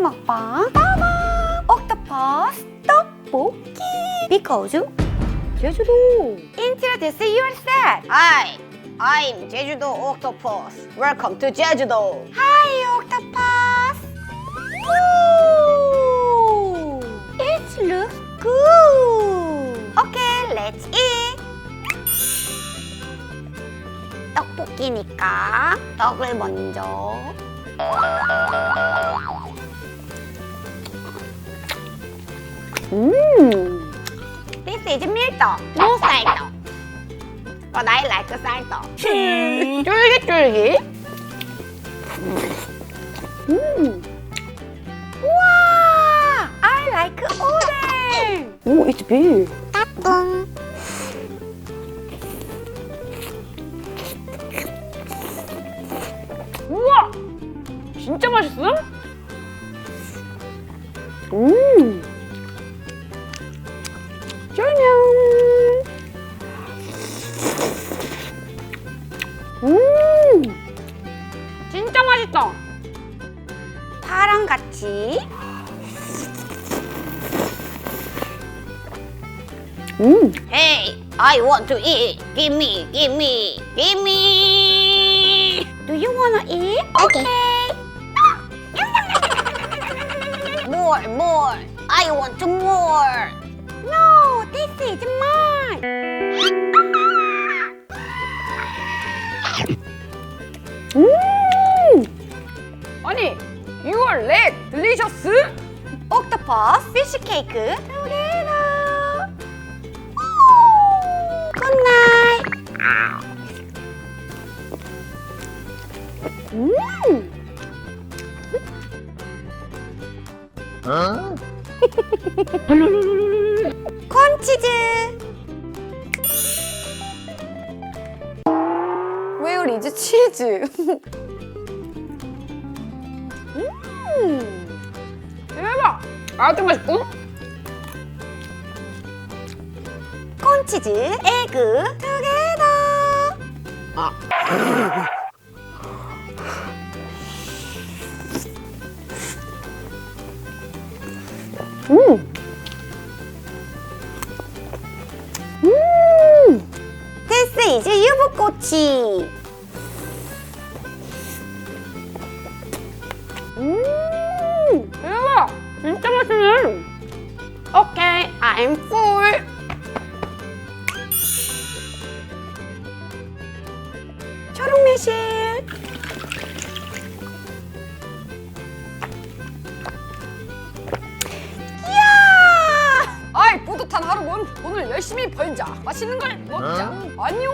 먹방 빠밤! 옥토퍼스 떡볶이! Because 제주도! Introduce yourself! Hi, I'm Jeju Octopus. Welcome to Jeju. Hi, Octopus! Ooh, it looks good! Okay, let's eat! 떡볶이니까 떡을 먼저 This is 밀떡, no 쌀떡. But I like 쌀떡. 쫄깃쫄깃. 우와, I like 오뎅. Oh, it's big. 따뚱. 우와, 진짜 맛있어? 쫄면. 진짜 맛있다. 파랑 같이. Hey, I want to eat. Give me, give me, give me. Do you wanna eat? Okay. More, more. I want more. No, this is mine. 아니, your leg delicious? Octopus fish cake together. Good night. 콘치즈. Where is cheese? 대박! 아주 맛있고? 콘치즈 에그 투게더. This is 유부꼬치. 대박! 진짜 맛있네! Okay, I'm full! 초록매실. 이야! 아이, 뿌듯한 하루군! 오늘 열심히 벌자! 맛있는 걸 먹자! 안녕!